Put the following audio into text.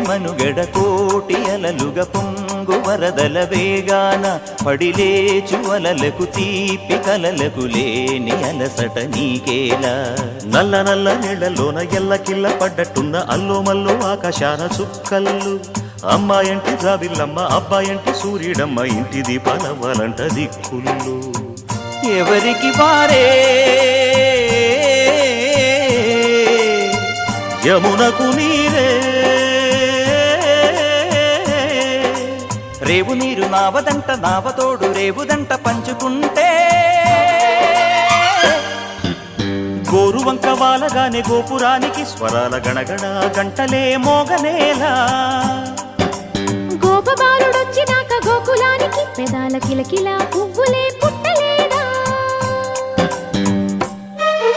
మనుగడ కోటి అలలుగ పొంగు వరదల వేగాన పడిలేచు అలలకు తీపి కలలకు లేని అలసట నీకేలా నల్ల నల్ల నీళ్లలోన ఎల్లకిల్ల పడ్డట్టున్న అల్లో మల్లో ఆకాశాన చుక్కల్లు అమ్మాయంటి జాబిల్లమ్మ అబ్బాయంటి సూర్యుడమ్మ ఇంటి దీపాలవ్వాలంట దిక్కుళ్ళు ఎవరికి వారే యమునకు నీరే రేవు నీరు నావదంట నావతోడు రేవుదంట పంచుకుంటే గోరువంక వాలగానే గోపురానికి స్వరాల గణగణ గంటలే మోగనేలా గోపబాలుడొచ్చినాక గోకులానికి పెదాల కిలకిల పువ్వులే పుట్ట